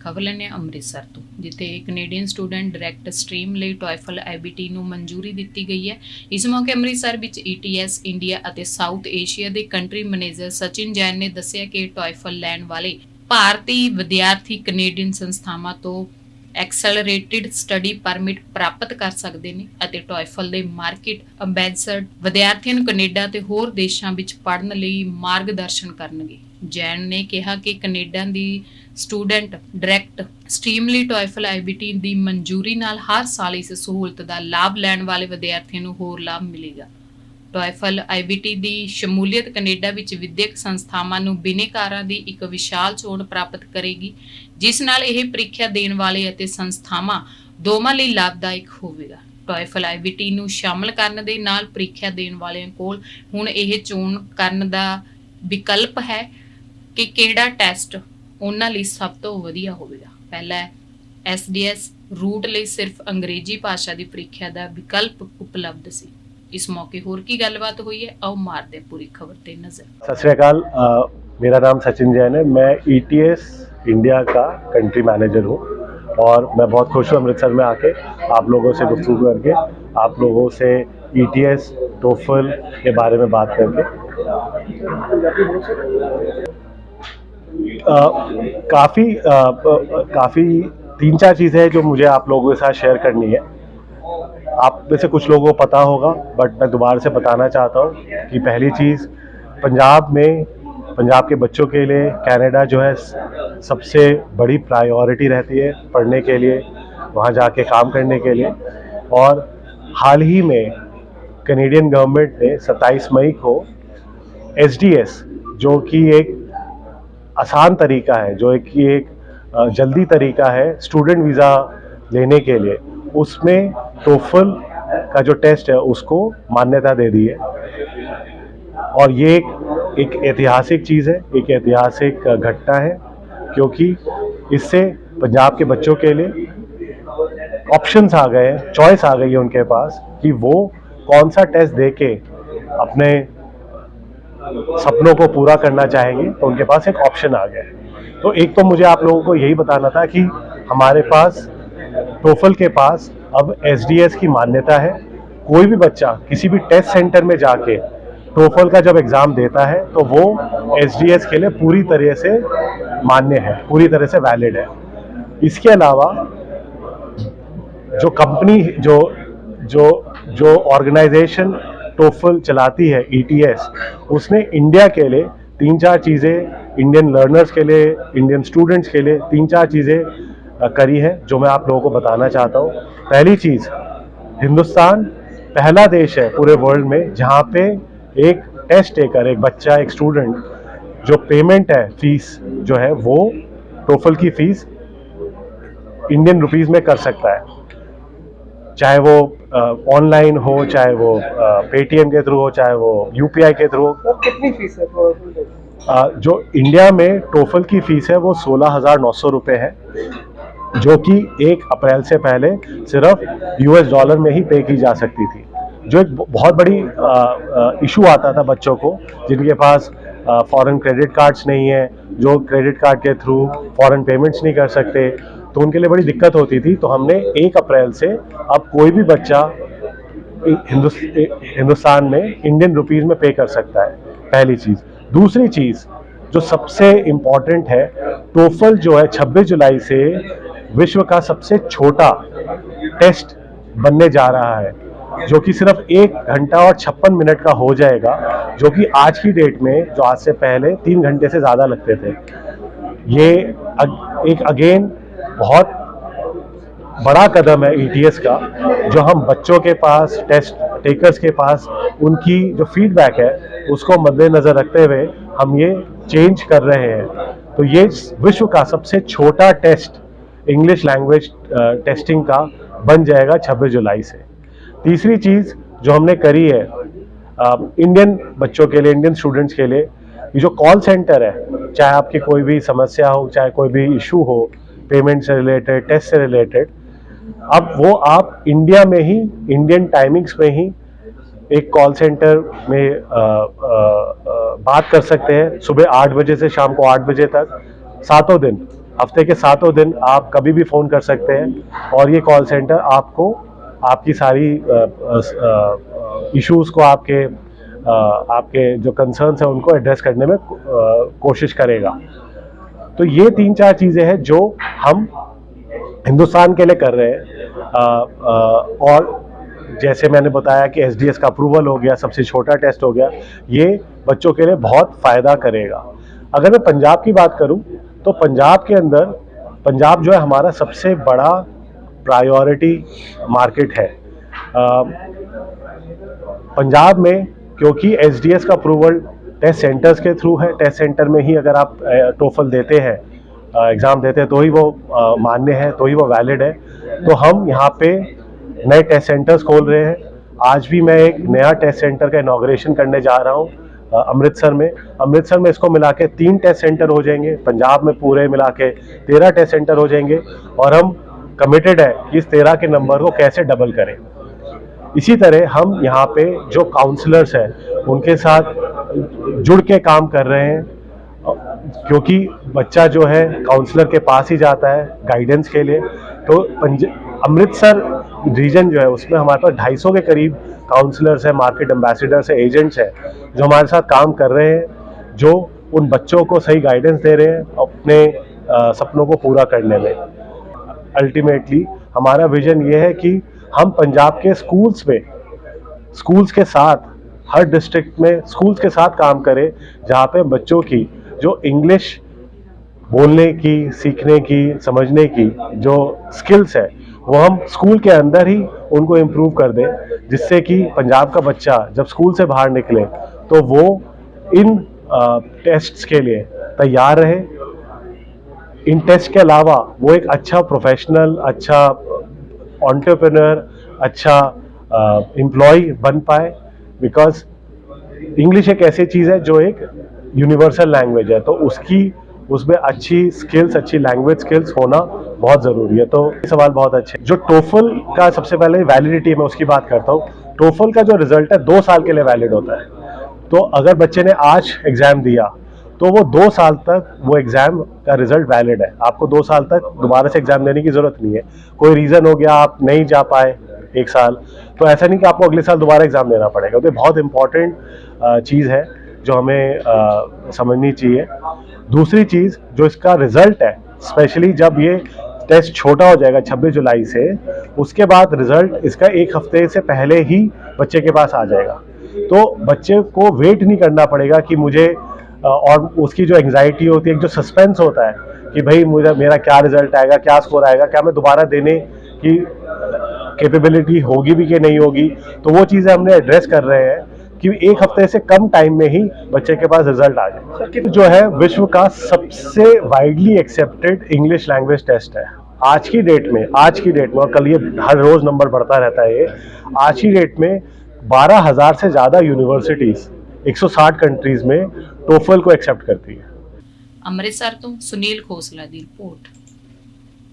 खबर लेने ਅੰਮ੍ਰਿਤਸਰ ਤੋਂ ਜਿੱਥੇ ਕੈਨੇਡੀਅਨ ਸਟੂਡੈਂਟ ਡਾਇਰੈਕਟ ਸਟ੍ਰੀਮ ਲਈ ਟੋਇਫਲ ਆਈਬੀਟੀ ਨੂੰ ਮਨਜ਼ੂਰੀ ਦਿੱਤੀ ਗਈ ਹੈ। ਇਸ ਮੌਕੇ ਅੰਮ੍ਰਿਤਸਰ ਵਿੱਚ ETS ਇੰਡੀਆ ਅਤੇ ਸਾਊਥ ਏਸ਼ੀਆ ਦੇ ਕੰਟਰੀ ਮੈਨੇਜਰ ਸਚਿਨ ਜੈਨ ਨੇ ਦੱਸਿਆ ਕਿ ਟੋਇਫਲ ਲੈਣ ਵਾਲੇ ਭਾਰਤੀ ਵਿਦਿਆਰਥੀ ਕੈਨੇਡੀਅਨ ਸੰਸਥਾਵਾਂ ਤੋਂ ਐਕਸਲਰੇਟਿਡ ਸਟੱਡੀ ਪਰਮਿਟ ਪ੍ਰਾਪਤ ਕਰ ਸਕਦੇ ਨੇ ਅਤੇ ਟੋਇਫਲ ਦੇ ਮਾਰਕੀਟ ਅੰਬੈਸਡਰ ਵਿਦਿਆਰਥੀਆਂ ਨੂੰ ਕੈਨੇਡਾ ਤੇ ਹੋਰ ਦੇਸ਼ਾਂ ਵਿੱਚ ਪੜ੍ਹਨ ਲਈ ਮਾਰਗਦਰਸ਼ਨ ਕਰਨਗੇ। ਜੈਨ ਨੇ ਕਿਹਾ ਕਿ ਕੈਨੇਡਾ ਦੀ ਸਟੂਡੈਂਟ ਡਾਇਰੈਕਟ ਸਟ੍ਰੀਮ ਲਈ ਟੋਇਫਲ ਆਈਬੀਟੀ ਦੀ ਮਨਜ਼ੂਰੀ ਨਾਲ ਹਰ ਸਾਲ ਇਸ ਸਹੂਲਤ ਦਾ ਲਾਭ ਲੈਣ ਵਾਲੇ ਵਿਦਿਆਰਥੀਆਂ ਨੂੰ ਹੋਰ ਲਾਭ ਮਿਲੇਗਾ। ਟੋਇਫਲ ਆਈਬੀਟੀ ਦੀ ਸ਼ਮੂਲੀਅਤ ਕੈਨੇਡਾ ਵਿੱਚ ਵਿਦਿਅਕ ਸੰਸਥਾਵਾਂ ਨੂੰ ਬਿਨੇਕਾਰਾਂ ਦੀ ਇੱਕ ਵਿਸ਼ਾਲ ਚੋਣ ਪ੍ਰਾਪਤ ਕਰੇਗੀ, ਜਿਸ ਨਾਲ ਇਹ ਪ੍ਰੀਖਿਆ ਦੇਣ ਵਾਲੇ ਅਤੇ ਸੰਸਥਾਵਾਂ ਦੋਵਾਂ ਲਈ ਲਾਭਦਾਇਕ ਹੋਵੇਗਾ। ਟੋਇਫਲ ਆਈਬੀਟੀ ਨੂੰ ਸ਼ਾਮਲ ਕਰਨ ਦੇ ਨਾਲ ਪ੍ਰੀਖਿਆ ਦੇਣ ਵਾਲਿਆਂ ਕੋਲ ਹੁਣ ਇਹ ਚੋਣ ਕਰਨ ਦਾ ਵਿਕਲਪ ਹੈ ਕਿ ਕਿਹੜਾ ਟੈਸਟ ਉਹਨਾਂ ਲਈ ਸਭ ਤੋਂ ਵਧੀਆ ਹੋਵੇਗਾ। ਪਹਿਲਾਂ SDS ਰੂਟ ਲਈ ਸਿਰਫ ਅੰਗਰੇਜ਼ੀ ਭਾਸ਼ਾ ਦੀ ਪ੍ਰੀਖਿਆ ਦਾ ਵਿਕਲਪ ਉਪਲਬਧ ਸੀ। इस मौके होर की गलबात हुई है, आओ मारते पूरी खबर ते नजर। सत श्री अकाल, मेरा नाम सचिन जैन है। मैं ETS इंडिया का कंट्री मैनेजर हूँ और मैं बहुत खुश हूँ अमृतसर में आके आप लोगों से गुफ्तगू करके, आप लोगों से ETS टोफल के बारे में बात करके। काफ़ी 3-4 चीज़ें हैं जो मुझे आप लोगों के साथ शेयर करनी है। आप में से कुछ लोगों को पता होगा, बट मैं दोबारा से बताना चाहता हूँ कि पहली चीज़, पंजाब के बच्चों के लिए कनाडा जो है सबसे बड़ी प्रायोरिटी रहती है पढ़ने के लिए, वहाँ जाके काम करने के लिए। और हाल ही में कैनेडियन गवर्नमेंट ने 27 मई को SDS, जो कि एक आसान तरीका है, जो एक जल्दी तरीका है स्टूडेंट वीज़ा लेने के लिए, उसमें टोफल का जो टेस्ट है उसको मान्यता दे दी है। और ये एक ऐतिहासिक चीज़ है, एक ऐतिहासिक घटना है, क्योंकि इससे पंजाब के बच्चों के लिए ऑप्शंस आ गए हैं, चॉइस आ गई है उनके पास कि वो कौन सा टेस्ट दे के अपने सपनों को पूरा करना चाहेंगे, तो उनके पास एक ऑप्शन आ गया है। तो एक तो मुझे आप लोगों को यही बताना था कि हमारे पास टोफल के पास अब SDS की मान्यता है। कोई भी बच्चा किसी भी टेस्ट सेंटर में जाके टोफल का जब एग्ज़ाम देता है तो वो SDS के लिए पूरी तरह से मान्य है, पूरी तरह से वैलिड है। इसके अलावा जो कंपनी जो ऑर्गेनाइजेशन टोफल चलाती है ETS, उसने इंडिया के लिए 3-4 चीज़ें, इंडियन लर्नर्स के लिए, इंडियन स्टूडेंट्स के लिए 3-4 चीज़ें करी है जो मैं आप लोगों को बताना चाहता हूँ। पहली चीज़, हिंदुस्तान पहला देश है पूरे वर्ल्ड में जहाँ पे एक टेस्ट टेकर, एक बच्चा, एक स्टूडेंट, जो पेमेंट है, फीस जो है वो टोफल की फ़ीस इंडियन रुपीज़ में कर सकता है, चाहे वो ऑनलाइन हो, चाहे वो पेटीएम के थ्रू हो, चाहे वो UPI के थ्रू हो। कितनी फीस है? जो इंडिया में टोफल की फ़ीस है वो 16,900 रुपये है, जो कि 1 अप्रैल से पहले सिर्फ $US में ही पे की जा सकती थी। जो एक बहुत बड़ी इशू आता था बच्चों को जिनके पास फॉरेन क्रेडिट कार्ड्स नहीं है, जो क्रेडिट कार्ड के थ्रू फॉरेन पेमेंट्स नहीं कर सकते, तो उनके लिए बड़ी दिक्कत होती थी। तो हमने 1 अप्रैल से अब कोई भी बच्चा हिंदुस्तान में इंडियन रुपीज़ में पे कर सकता है, पहली चीज़। दूसरी चीज़ जो सबसे इम्पॉर्टेंट है, टोफल जो है 26 जुलाई से विश्व का सबसे छोटा टेस्ट बनने जा रहा है, जो कि सिर्फ 1 घंटा और 56 मिनट का हो जाएगा, जो कि आज की डेट में, जो आज से पहले 3 घंटे से ज़्यादा लगते थे। ये एक अगेन बहुत बड़ा कदम है ETS का, जो हम बच्चों के पास, टेस्ट टेकर्स के पास, उनकी जो फीडबैक है उसको मद्देनज़र रखते हुए हम ये चेंज कर रहे हैं। तो ये विश्व का सबसे छोटा टेस्ट इंग्लिश लैंग्वेज टेस्टिंग का बन जाएगा 26 जुलाई से। तीसरी चीज़ जो हमने करी है इंडियन बच्चों के लिए, इंडियन स्टूडेंट्स के लिए, ये जो कॉल सेंटर है, चाहे आपकी कोई भी समस्या हो, चाहे कोई भी इशू हो पेमेंट से रिलेटेड, टेस्ट से रिलेटेड, अब वो आप इंडिया में ही, इंडियन टाइमिंग्स में ही एक कॉल सेंटर में बात कर सकते हैं। सुबह 8 बजे से शाम को 8 बजे तक, सातों दिन हफ्ते के 7 दिन आप कभी भी फ़ोन कर सकते हैं और ये कॉल सेंटर आपको आपकी सारी इश्यूज़ को आपके जो कंसर्न्स हैं उनको एड्रेस करने में कोशिश करेगा। तो ये 3-4 चीज़ें हैं जो हम हिंदुस्तान के लिए कर रहे हैं। और जैसे मैंने बताया कि एसडीएस का अप्रूवल हो गया, सबसे छोटा टेस्ट हो गया, ये बच्चों के लिए बहुत फ़ायदा करेगा। अगर मैं पंजाब की बात करूं तो पंजाब के अंदर, पंजाब जो है हमारा सबसे बड़ा प्रायोरिटी मार्केट है। पंजाब में क्योंकि एसडीएस का अप्रूवल टेस्ट सेंटर्स के थ्रू है, टेस्ट सेंटर में ही अगर आप टोफल देते हैं, एग्ज़ाम देते हैं, तो ही वो मान्य है, तो ही वो वैलिड है। तो हम यहाँ पे नए टेस्ट सेंटर्स खोल रहे हैं। आज भी मैं एक नया टेस्ट सेंटर का इनॉग्रेशन करने जा रहा हूँ अमृतसर में। अमृतसर में इसको मिला के 3 टेस्ट सेंटर हो जाएंगे, पंजाब में पूरे मिला के 13 टेस्ट सेंटर हो जाएंगे और हम कमिटेड है कि इस 13 के नंबर को कैसे डबल करें। इसी तरह हम यहाँ पे जो काउंसलर्स हैं उनके साथ जुड़ के काम कर रहे हैं, क्योंकि बच्चा जो है काउंसलर के पास ही जाता है गाइडेंस के लिए। तो अमृतसर रीजन जो है उसमें हमारे पास 250 के करीब काउंसलर्स हैं, मार्केट एम्बेसडर्स हैं, एजेंट्स हैं जो हमारे साथ काम कर रहे हैं, जो उन बच्चों को सही गाइडेंस दे रहे हैं अपने सपनों को पूरा करने में। अल्टीमेटली हमारा विजन ये है कि हम पंजाब के स्कूल्स के साथ, हर डिस्ट्रिक्ट में स्कूल्स के साथ काम करें, जहाँ पे बच्चों की जो इंग्लिश बोलने की, सीखने की, समझने की जो स्किल्स है वो हम स्कूल के अंदर ही उनको इम्प्रूव कर दें, जिससे कि पंजाब का बच्चा जब स्कूल से बाहर निकले तो वो इन टेस्ट्स के लिए तैयार रहे। इन टेस्ट के अलावा वो एक अच्छा प्रोफेशनल, अच्छा एंटरप्रेन्योर, अच्छा एम्प्लॉय बन पाए। बिकॉज इंग्लिश एक ऐसी चीज़ है जो एक यूनिवर्सल लैंग्वेज है, तो उसमें अच्छी स्किल्स, अच्छी लैंग्वेज स्किल्स होना बहुत ज़रूरी है। तो ये सवाल बहुत अच्छे। जो टोफल का सबसे पहले वैलिडिटी में उसकी बात करता हूँ। टोफल का जो रिजल्ट है 2 साल के लिए वैलिड होता है। तो अगर बच्चे ने आज एग्ज़ाम दिया तो वो 2 साल तक वो एग्ज़ाम का रिजल्ट वैलिड है। आपको 2 साल तक दोबारा से एग्ज़ाम देने की ज़रूरत नहीं है। कोई रीज़न हो गया आप नहीं जा पाए 1 साल, तो ऐसा नहीं कि आपको अगले साल दोबारा एग्ज़ाम देना पड़ेगा। तो ये बहुत इंपॉर्टेंट चीज़ है जो हमें समझनी चाहिए। दूसरी चीज़ जो इसका रिज़ल्ट है, स्पेशली जब ये टेस्ट छोटा हो जाएगा 26 जुलाई से, उसके बाद रिज़ल्ट इसका 1 हफ्ते से पहले ही बच्चे के पास आ जाएगा। तो बच्चे को वेट नहीं करना पड़ेगा कि मुझे, और उसकी जो एंग्जाइटी होती है, एक जो सस्पेंस होता है कि भाई मेरा क्या रिज़ल्ट आएगा, क्या स्कोर आएगा, क्या मैं दोबारा देने की कैपेबिलिटी होगी भी कि नहीं होगी, तो वो चीज़ें हमने एड्रेस कर रहे हैं कि 1 हफ्ते से कम टाइम में ही बच्चे के पास रिजल्ट आ जाए। जो है विश्व का सबसे widely accepted English language test है आज की डेट में, और कल ये हर रोज नंबर बढ़ता रहता है। ये आज की डेट में 12,000 से ज़्यादा यूनिवर्सिटीज़ 160 कंट्रीज़ में टोफल को एक्सेप्ट करती है। ਅੰਮ੍ਰਿਤਸਰ ਤੋਂ ਸੁਨੀਲ ਖੋਸਲਾ ਦੀ ਰਿਪੋਰਟ।